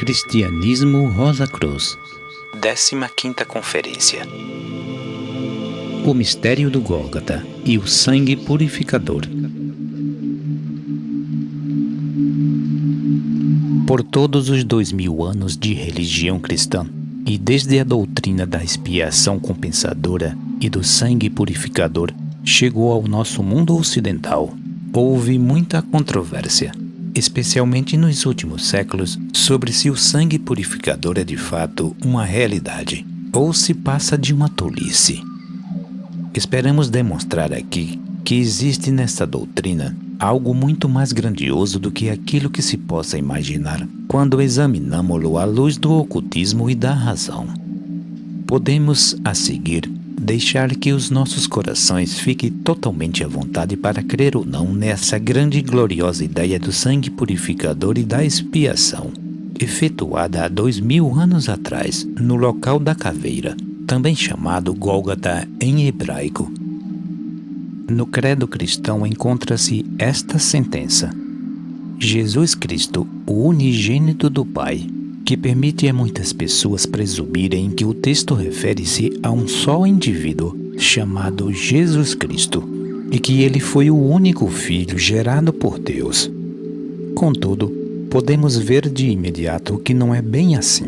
Cristianismo Rosa Cruz. 15ª Conferência. O mistério do Gólgota e o sangue purificador. Por todos os 2000 anos de religião cristã, e desde a doutrina da expiação compensadora e do sangue purificador chegou ao nosso mundo ocidental, houve muita controvérsia, especialmente nos últimos séculos, sobre se o sangue purificador é de fato uma realidade ou se passa de uma tolice. Esperamos demonstrar aqui que existe nesta doutrina algo muito mais grandioso do que aquilo que se possa imaginar quando examinamos-lo à luz do ocultismo e da razão. Podemos, a seguir, deixar que os nossos corações fiquem totalmente à vontade para crer ou não nessa grande e gloriosa ideia do sangue purificador e da expiação, efetuada há 2000 anos atrás, no local da caveira, também chamado Gólgota em hebraico. No credo cristão encontra-se esta sentença: Jesus Cristo, o unigênito do Pai, que permite a muitas pessoas presumirem que o texto refere-se a um só indivíduo, chamado Jesus Cristo, e que ele foi o único Filho gerado por Deus. Contudo, podemos ver de imediato que não é bem assim.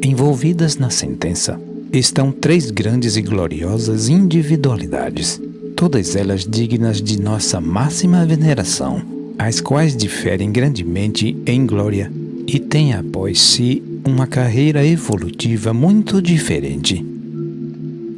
Envolvidas na sentença estão 3 grandes e gloriosas individualidades, todas elas dignas de nossa máxima veneração, as quais diferem grandemente em glória e têm após si uma carreira evolutiva muito diferente.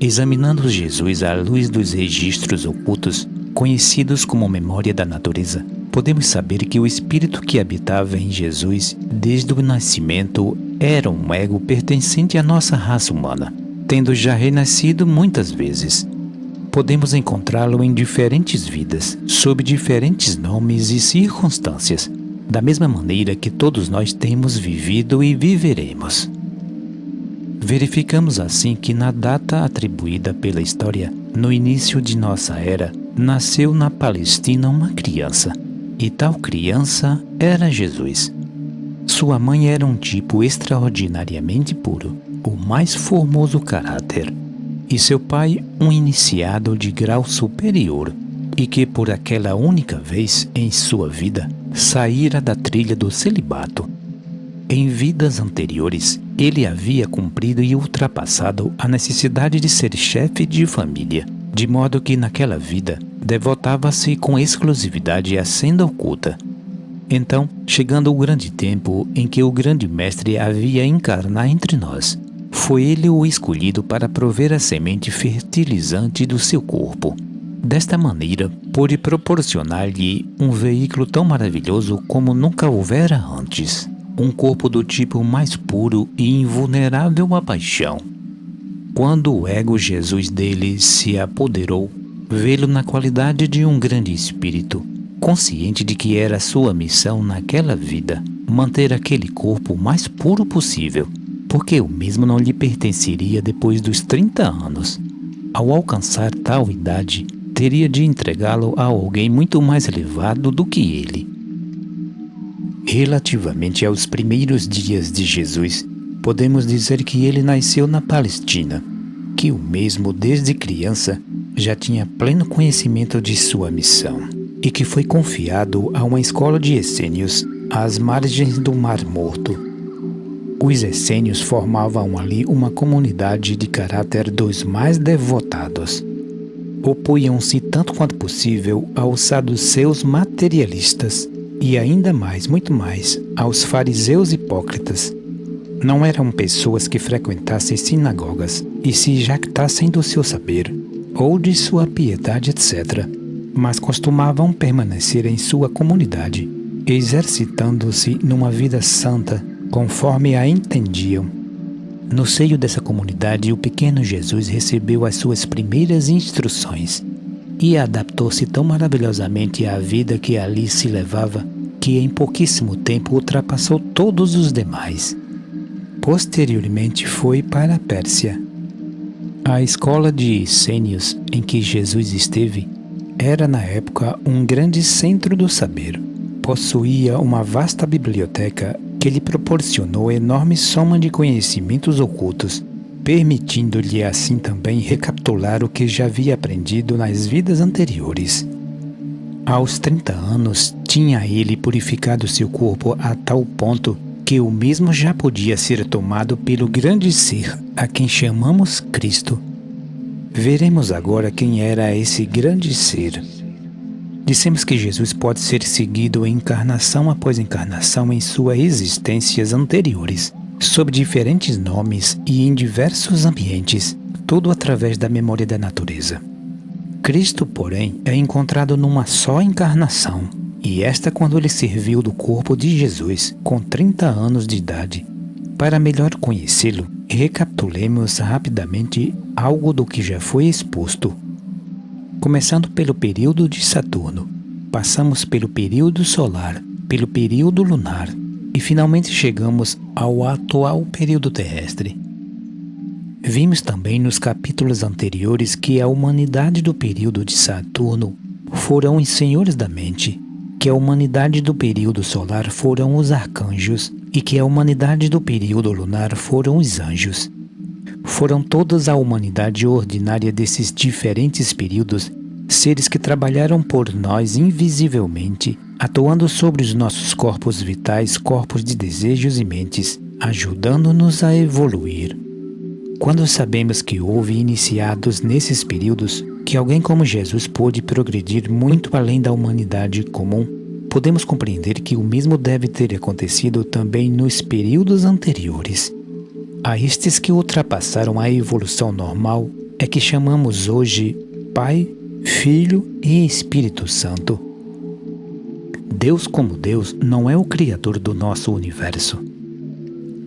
Examinando Jesus à luz dos registros ocultos, conhecidos como memória da natureza, podemos saber que o espírito que habitava em Jesus desde o nascimento era um ego pertencente à nossa raça humana, tendo já renascido muitas vezes. Podemos encontrá-lo em diferentes vidas, sob diferentes nomes e circunstâncias, da mesma maneira que todos nós temos vivido e viveremos. Verificamos assim que na data atribuída pela história, no início de nossa era, nasceu na Palestina uma criança, e tal criança era Jesus. Sua mãe era um tipo extraordinariamente puro, o mais formoso caráter, e seu pai um iniciado de grau superior, e que por aquela única vez em sua vida saíra da trilha do celibato. Em vidas anteriores, ele havia cumprido e ultrapassado a necessidade de ser chefe de família, de modo que naquela vida devotava-se com exclusividade à senda oculta. Então, chegando o grande tempo em que o grande mestre havia encarnar entre nós, foi ele o escolhido para prover a semente fertilizante do seu corpo. Desta maneira, pôde proporcionar-lhe um veículo tão maravilhoso como nunca houvera antes, um corpo do tipo mais puro e invulnerável à paixão. Quando o ego Jesus dele se apoderou, vê-lo na qualidade de um grande espírito, consciente de que era sua missão naquela vida manter aquele corpo o mais puro possível, porque o mesmo não lhe pertenceria depois dos 30 anos. Ao alcançar tal idade, teria de entregá-lo a alguém muito mais elevado do que ele. Relativamente aos primeiros dias de Jesus, podemos dizer que ele nasceu na Palestina, que o mesmo desde criança já tinha pleno conhecimento de sua missão, e que foi confiado a uma escola de essênios às margens do Mar Morto. Os essênios formavam ali uma comunidade de caráter dos mais devotados. Opunham-se tanto quanto possível aos saduceus materialistas e ainda mais, muito mais, aos fariseus hipócritas. Não eram pessoas que frequentassem sinagogas e se jactassem do seu saber ou de sua piedade, etc., mas costumavam permanecer em sua comunidade, exercitando-se numa vida santa, conforme a entendiam. No seio dessa comunidade, o pequeno Jesus recebeu as suas primeiras instruções e adaptou-se tão maravilhosamente à vida que ali se levava que em pouquíssimo tempo ultrapassou todos os demais. Posteriormente foi para a Pérsia. A escola de essênios em que Jesus esteve era na época um grande centro do saber. Possuía uma vasta biblioteca que lhe proporcionou enorme soma de conhecimentos ocultos, permitindo-lhe assim também recapitular o que já havia aprendido nas vidas anteriores. Aos 30 anos, tinha ele purificado seu corpo a tal ponto que o mesmo já podia ser tomado pelo grande ser a quem chamamos Cristo. Veremos agora quem era esse grande ser. Dissemos que Jesus pode ser seguido encarnação após encarnação em suas existências anteriores, sob diferentes nomes e em diversos ambientes, tudo através da memória da natureza. Cristo, porém, é encontrado numa só encarnação, e esta quando ele serviu do corpo de Jesus com 30 anos de idade. Para melhor conhecê-lo, recapitulemos rapidamente algo do que já foi exposto. Começando pelo período de Saturno, passamos pelo período solar, pelo período lunar e finalmente chegamos ao atual período terrestre. Vimos também nos capítulos anteriores que a humanidade do período de Saturno foram os senhores da mente, que a humanidade do período solar foram os arcanjos e que a humanidade do período lunar foram os anjos. Foram todas a humanidade ordinária desses diferentes períodos, seres que trabalharam por nós invisivelmente, atuando sobre os nossos corpos vitais, corpos de desejos e mentes, ajudando-nos a evoluir. Quando sabemos que houve iniciados nesses períodos, que alguém como Jesus pôde progredir muito além da humanidade comum, podemos compreender que o mesmo deve ter acontecido também nos períodos anteriores. A estes que ultrapassaram a evolução normal é que chamamos hoje Pai, Filho e Espírito Santo. Deus como Deus não é o Criador do nosso universo.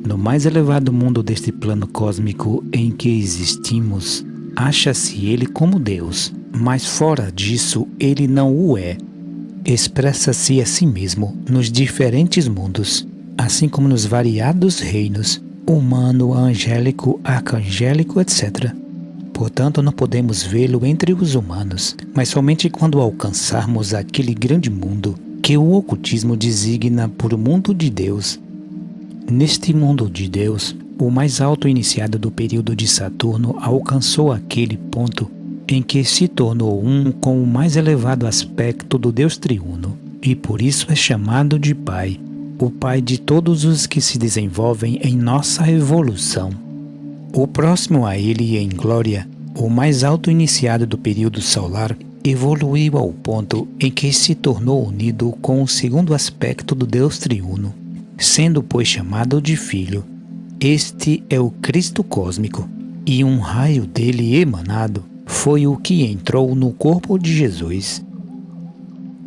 No mais elevado mundo deste plano cósmico em que existimos, acha-se Ele como Deus, mas fora disso Ele não o é. Expressa-se a si mesmo nos diferentes mundos, assim como nos variados reinos, humano, angélico, arcangélico, etc. Portanto, não podemos vê-lo entre os humanos, mas somente quando alcançarmos aquele grande mundo que o ocultismo designa por mundo de Deus. Neste mundo de Deus, o mais alto iniciado do período de Saturno alcançou aquele ponto em que se tornou um com o mais elevado aspecto do Deus triuno, e por isso é chamado de Pai, o Pai de todos os que se desenvolvem em nossa evolução. O próximo a ele em glória, o mais alto iniciado do período solar, evoluiu ao ponto em que se tornou unido com o segundo aspecto do Deus triuno, sendo pois chamado de Filho. Este é o Cristo cósmico, e um raio dele emanado foi o que entrou no corpo de Jesus.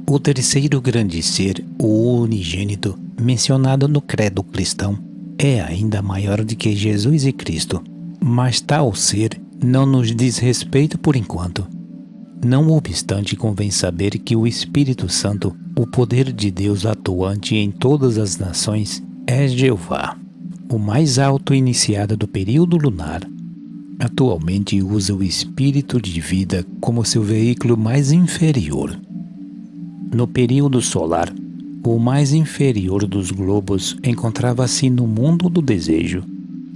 O terceiro grande ser, o unigênito, mencionado no credo cristão, é ainda maior do que Jesus e Cristo, mas tal ser não nos diz respeito por enquanto. Não obstante, convém saber que o Espírito Santo, o poder de Deus atuante em todas as nações, é Jeová, o mais alto iniciado do período lunar. Atualmente usa o espírito de vida como seu veículo mais inferior. No período solar, o mais inferior dos globos encontrava-se no mundo do desejo.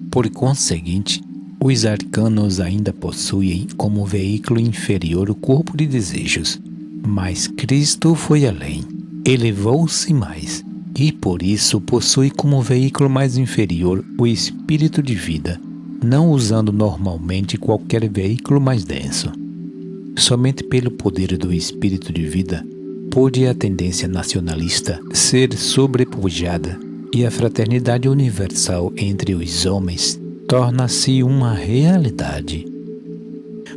Por conseguinte, os arcanos ainda possuem como veículo inferior o corpo de desejos, mas Cristo foi além, elevou-se mais, e por isso possui como veículo mais inferior o espírito de vida, não usando normalmente qualquer veículo mais denso. Somente pelo poder do espírito de vida pôde a tendência nacionalista ser sobrepujada e a fraternidade universal entre os homens torna-se uma realidade.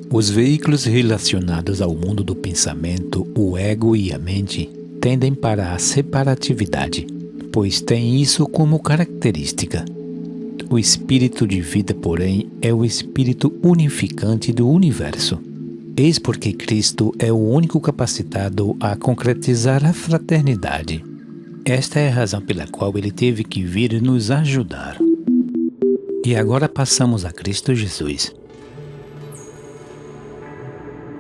Os veículos relacionados ao mundo do pensamento, o ego e a mente, tendem para a separatividade, pois têm isso como característica. O espírito de vida, porém, é o espírito unificante do universo. Eis porque Cristo é o único capacitado a concretizar a fraternidade. Esta é a razão pela qual ele teve que vir nos ajudar. E agora passamos a Cristo Jesus.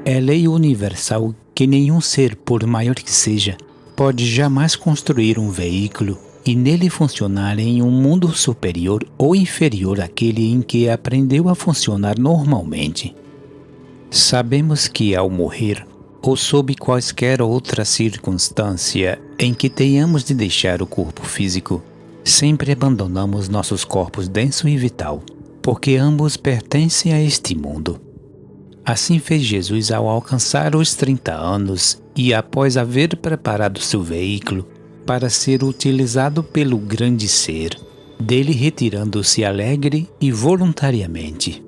É lei universal que nenhum ser, por maior que seja, pode jamais construir um veículo e nele funcionar em um mundo superior ou inferior àquele em que aprendeu a funcionar normalmente. Sabemos que ao morrer, ou sob quaisquer outra circunstância em que tenhamos de deixar o corpo físico, sempre abandonamos nossos corpos denso e vital, porque ambos pertencem a este mundo. Assim fez Jesus ao alcançar os 30 anos e após haver preparado seu veículo para ser utilizado pelo grande ser, dele retirando-se alegre e voluntariamente.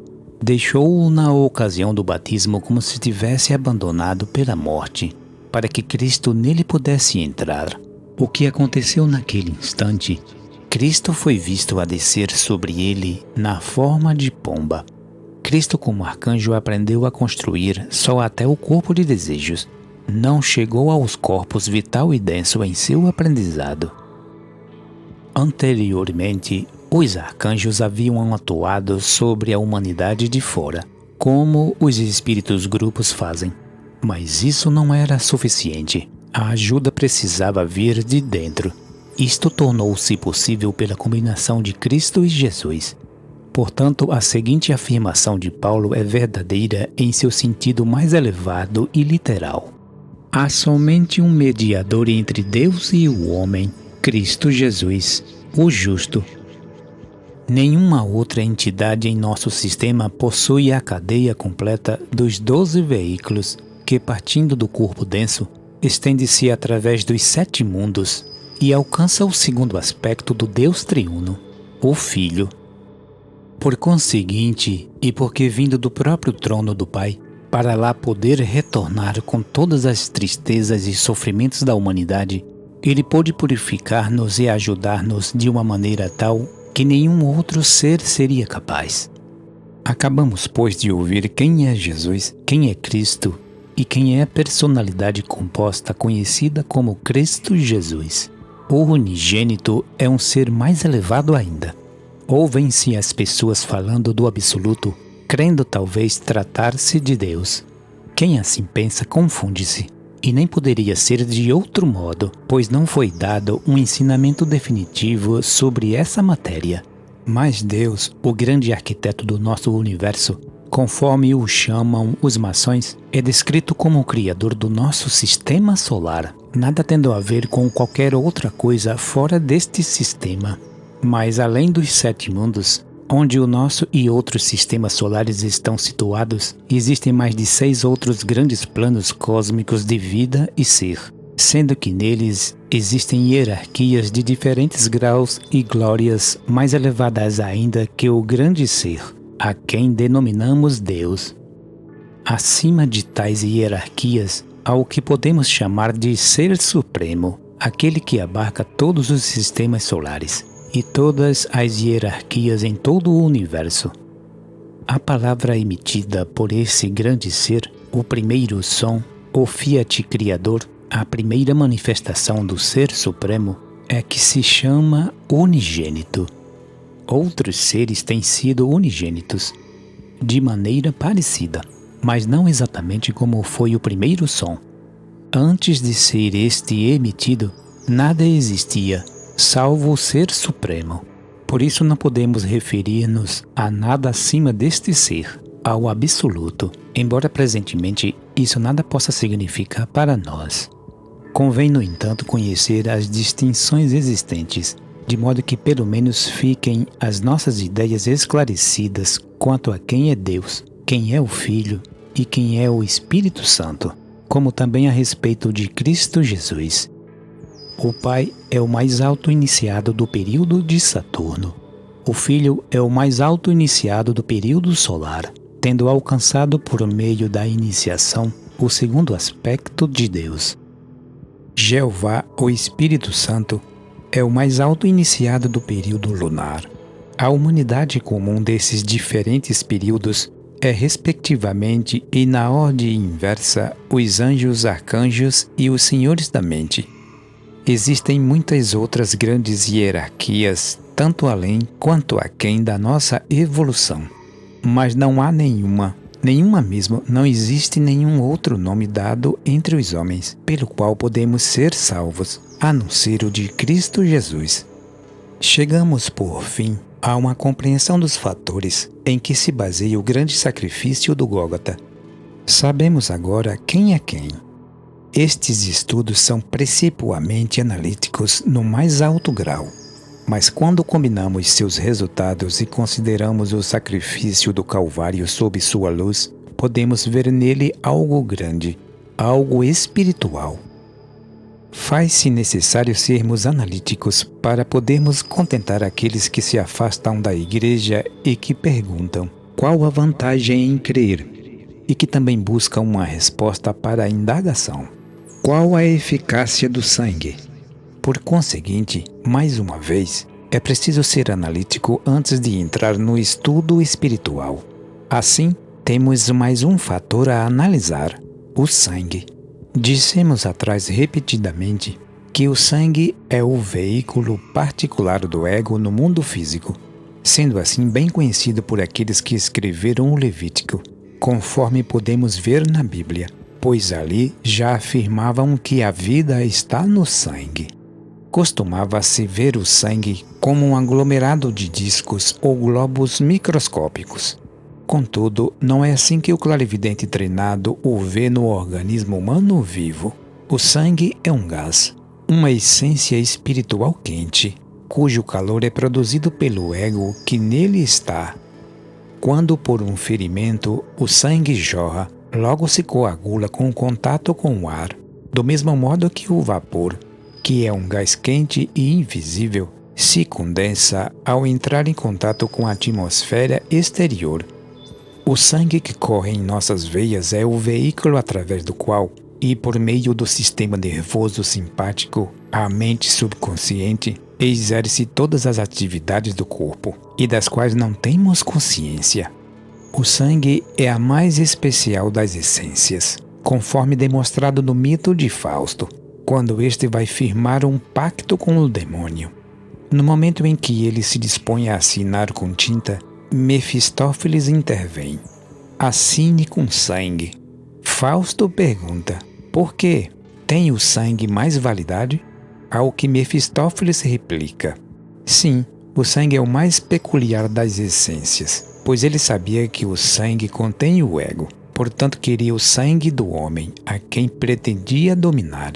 Deixou-o na ocasião do batismo como se tivesse abandonado pela morte, para que Cristo nele pudesse entrar. O que aconteceu naquele instante? Cristo foi visto a descer sobre ele na forma de pomba. Cristo, como arcanjo, aprendeu a construir só até o corpo de desejos. Não chegou aos corpos vital e denso em seu aprendizado. Anteriormente, os arcanjos haviam atuado sobre a humanidade de fora, como os espíritos grupos fazem. Mas isso não era suficiente. A ajuda precisava vir de dentro. Isto tornou-se possível pela combinação de Cristo e Jesus. Portanto, a seguinte afirmação de Paulo é verdadeira em seu sentido mais elevado e literal. Há somente um mediador entre Deus e o homem, Cristo Jesus, o justo. Nenhuma outra entidade em nosso sistema possui a cadeia completa dos 12 veículos que, partindo do corpo denso, estende-se através dos 7 mundos e alcança o segundo aspecto do Deus triuno, o Filho. Por conseguinte, e porque vindo do próprio trono do Pai, para lá poder retornar com todas as tristezas e sofrimentos da humanidade, ele pôde purificar-nos e ajudar-nos de uma maneira tal que nenhum outro ser seria capaz. Acabamos, pois, de ouvir quem é Jesus, quem é Cristo e quem é a personalidade composta conhecida como Cristo Jesus. O unigênito é um ser mais elevado ainda. Ouvem-se as pessoas falando do absoluto, crendo talvez tratar-se de Deus. Quem assim pensa confunde-se, e nem poderia ser de outro modo, pois não foi dado um ensinamento definitivo sobre essa matéria. Mas Deus, o grande arquiteto do nosso universo, conforme o chamam os maçons, é descrito como o criador do nosso sistema solar, nada tendo a ver com qualquer outra coisa fora deste sistema. Mas além dos 7 mundos, onde o nosso e outros sistemas solares estão situados, existem mais de 6 outros grandes planos cósmicos de vida e ser, sendo que neles existem hierarquias de diferentes graus e glórias mais elevadas ainda que o grande ser, a quem denominamos Deus. Acima de tais hierarquias, há o que podemos chamar de Ser Supremo, aquele que abarca todos os sistemas solares e todas as hierarquias em todo o universo. A palavra emitida por esse grande ser, o primeiro som, o Fiat Criador, a primeira manifestação do Ser Supremo, é que se chama unigênito. Outros seres têm sido unigênitos, de maneira parecida, mas não exatamente como foi o primeiro som. Antes de ser este emitido, nada existia, salvo o Ser Supremo. Por isso não podemos referir-nos a nada acima deste ser, ao absoluto, embora presentemente isso nada possa significar para nós. Convém, no entanto, conhecer as distinções existentes, de modo que pelo menos fiquem as nossas ideias esclarecidas quanto a quem é Deus, quem é o Filho e quem é o Espírito Santo, como também a respeito de Cristo Jesus. O Pai é o mais alto iniciado do período de Saturno. O Filho é o mais alto iniciado do período solar, tendo alcançado por meio da iniciação o segundo aspecto de Deus. Jeová, o Espírito Santo, é o mais alto iniciado do período lunar. A humanidade comum desses diferentes períodos é, respectivamente e na ordem inversa, os anjos, arcanjos e os senhores da mente. Existem muitas outras grandes hierarquias, tanto além quanto aquém da nossa evolução. Mas não há nenhuma mesmo, não existe nenhum outro nome dado entre os homens, pelo qual podemos ser salvos, a não ser o de Cristo Jesus. Chegamos, por fim, a uma compreensão dos fatores em que se baseia o grande sacrifício do Gólgota. Sabemos agora quem é quem. Estes estudos são principalmente analíticos no mais alto grau, mas quando combinamos seus resultados e consideramos o sacrifício do Calvário sob sua luz, podemos ver nele algo grande, algo espiritual. Faz-se necessário sermos analíticos para podermos contentar aqueles que se afastam da igreja e que perguntam qual a vantagem em crer, e que também buscam uma resposta para a indagação: qual a eficácia do sangue? Por conseguinte, mais uma vez, é preciso ser analítico antes de entrar no estudo espiritual. Assim, temos mais um fator a analisar: o sangue. Dissemos atrás repetidamente que o sangue é o veículo particular do ego no mundo físico, sendo assim bem conhecido por aqueles que escreveram o Levítico, conforme podemos ver na Bíblia, pois ali já afirmavam que a vida está no sangue. Costumava-se ver o sangue como um aglomerado de discos ou globos microscópicos. Contudo, não é assim que o clarividente treinado o vê no organismo humano vivo. O sangue é um gás, uma essência espiritual quente, cujo calor é produzido pelo ego que nele está. Quando por um ferimento o sangue jorra, logo se coagula com contato com o ar, do mesmo modo que o vapor, que é um gás quente e invisível, se condensa ao entrar em contato com a atmosfera exterior. O sangue que corre em nossas veias é o veículo através do qual, e por meio do sistema nervoso simpático, a mente subconsciente exerce todas as atividades do corpo e das quais não temos consciência. O sangue é a mais especial das essências, conforme demonstrado no mito de Fausto, quando este vai firmar um pacto com o demônio. No momento em que ele se dispõe a assinar com tinta, Mefistófeles intervém. Assine com sangue. Fausto pergunta: por quê? Tem o sangue mais validade? Ao que Mefistófeles replica: sim, o sangue é o mais peculiar das essências, pois ele sabia que o sangue contém o ego, portanto queria o sangue do homem, a quem pretendia dominar.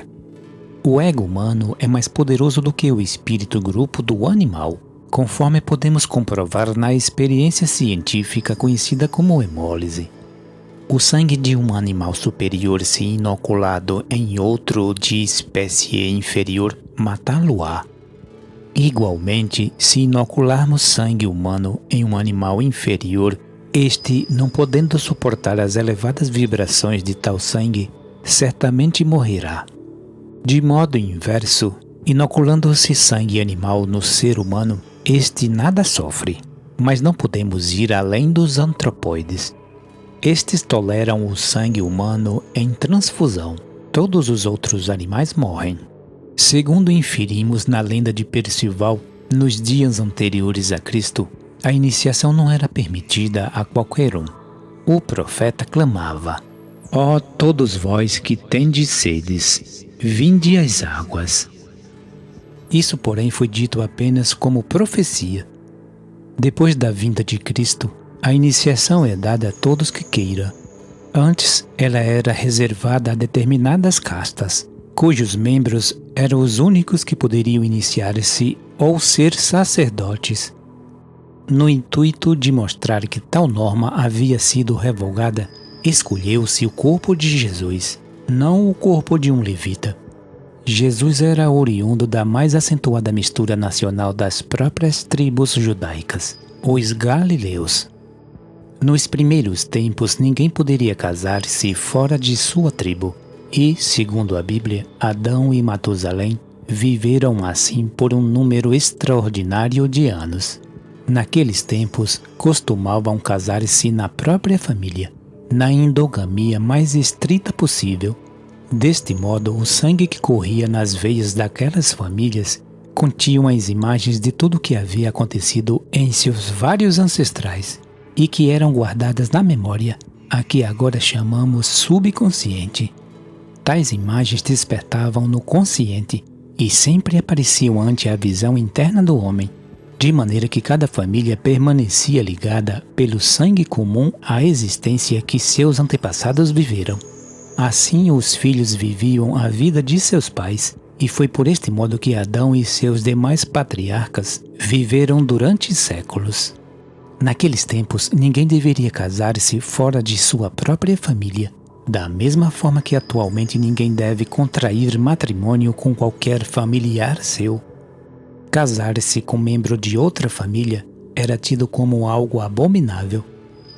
O ego humano é mais poderoso do que o espírito grupo do animal, conforme podemos comprovar na experiência científica conhecida como hemólise. O sangue de um animal superior se inoculado em outro de espécie inferior matá-lo-á. Igualmente, se inocularmos sangue humano em um animal inferior, este, não podendo suportar as elevadas vibrações de tal sangue, certamente morrerá. De modo inverso, inoculando-se sangue animal no ser humano, este nada sofre, mas não podemos ir além dos antropóides. Estes toleram o sangue humano em transfusão. Todos os outros animais morrem. Segundo inferimos na lenda de Percival, nos dias anteriores a Cristo, a iniciação não era permitida a qualquer um. O profeta clamava: ó todos vós que tendes sedes, vinde às águas. Isso, porém, foi dito apenas como profecia. Depois da vinda de Cristo, a iniciação é dada a todos que queiram. Antes, ela era reservada a determinadas castas, cujos membros eram os únicos que poderiam iniciar-se ou ser sacerdotes. No intuito de mostrar que tal norma havia sido revogada, escolheu-se o corpo de Jesus, não o corpo de um levita. Jesus era oriundo da mais acentuada mistura nacional das próprias tribos judaicas, os galileus. Nos primeiros tempos, ninguém poderia casar-se fora de sua tribo, e, segundo a Bíblia, Adão e Matusalém viveram assim por um número extraordinário de anos. Naqueles tempos, costumavam casar-se na própria família, na endogamia mais estrita possível. Deste modo, o sangue que corria nas veias daquelas famílias continham as imagens de tudo o que havia acontecido em seus vários ancestrais e que eram guardadas na memória, a que agora chamamos subconsciente. Tais imagens despertavam no consciente e sempre apareciam ante a visão interna do homem, de maneira que cada família permanecia ligada pelo sangue comum à existência que seus antepassados viveram. Assim os filhos viviam a vida de seus pais, e foi por este modo que Adão e seus demais patriarcas viveram durante séculos. Naqueles tempos, ninguém deveria casar-se fora de sua própria família, da mesma forma que atualmente ninguém deve contrair matrimônio com qualquer familiar seu. Casar-se com membro de outra família era tido como algo abominável.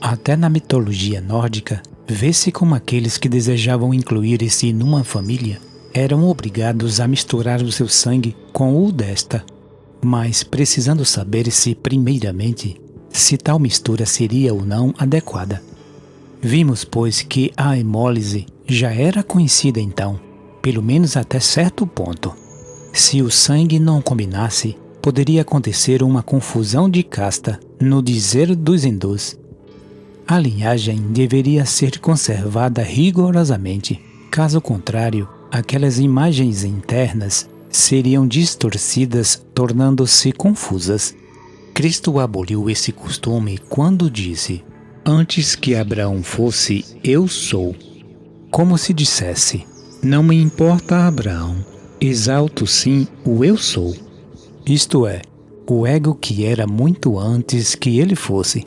Até na mitologia nórdica, vê-se como aqueles que desejavam incluir-se numa família eram obrigados a misturar o seu sangue com o desta, mas precisando saber-se primeiramente se tal mistura seria ou não adequada. Vimos, pois, que a hemólise já era conhecida então, pelo menos até certo ponto. Se o sangue não combinasse, poderia acontecer uma confusão de casta, no dizer dos hindus. A linhagem deveria ser conservada rigorosamente, caso contrário, aquelas imagens internas seriam distorcidas, tornando-se confusas. Cristo aboliu esse costume quando disse: "Antes que Abraão fosse, eu sou." Como se dissesse: "Não me importa Abraão, exalto sim o eu sou." Isto é, o ego que era muito antes que ele fosse.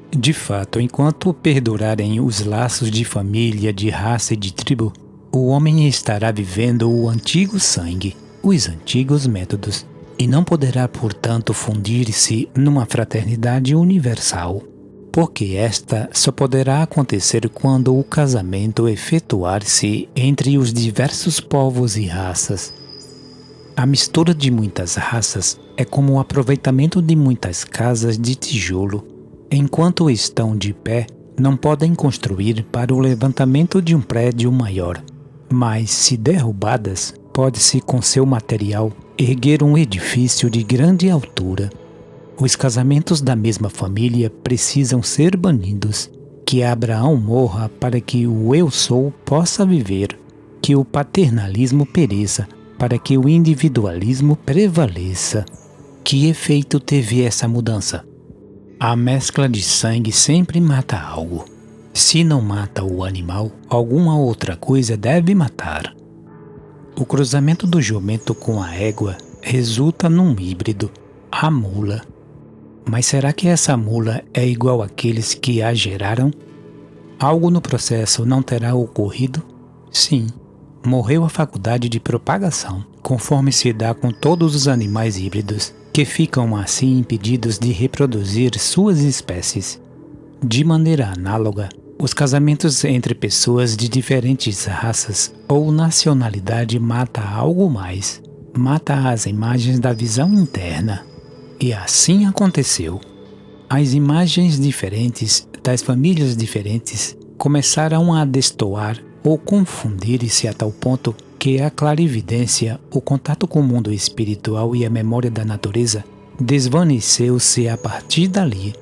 De fato, enquanto perdurarem os laços de família, de raça e de tribo, o homem estará vivendo o antigo sangue, os antigos métodos, e não poderá, portanto, fundir-se numa fraternidade universal, porque esta só poderá acontecer quando o casamento efetuar-se entre os diversos povos e raças. A mistura de muitas raças é como o aproveitamento de muitas casas de tijolo. Enquanto estão de pé, não podem construir para o levantamento de um prédio maior, mas, se derrubadas, pode-se com seu material erguer um edifício de grande altura. Os casamentos da mesma família precisam ser banidos, que Abraão morra para que o eu sou possa viver, que o paternalismo pereça para que o individualismo prevaleça. Que efeito teve essa mudança? A mescla de sangue sempre mata algo. Se não mata o animal, alguma outra coisa deve matar. O cruzamento do jumento com a égua resulta num híbrido, a mula. Mas será que essa mula é igual àqueles que a geraram? Algo no processo não terá ocorrido? Sim, morreu a faculdade de propagação, conforme se dá com todos os animais híbridos, que ficam assim impedidos de reproduzir suas espécies. De maneira análoga, os casamentos entre pessoas de diferentes raças ou nacionalidade mata algo mais, mata as imagens da visão interna. E assim aconteceu. As imagens diferentes das famílias diferentes começaram a destoar ou confundir-se a tal ponto que a clarividência, o contato com o mundo espiritual e a memória da natureza desvaneceu-se a partir dali.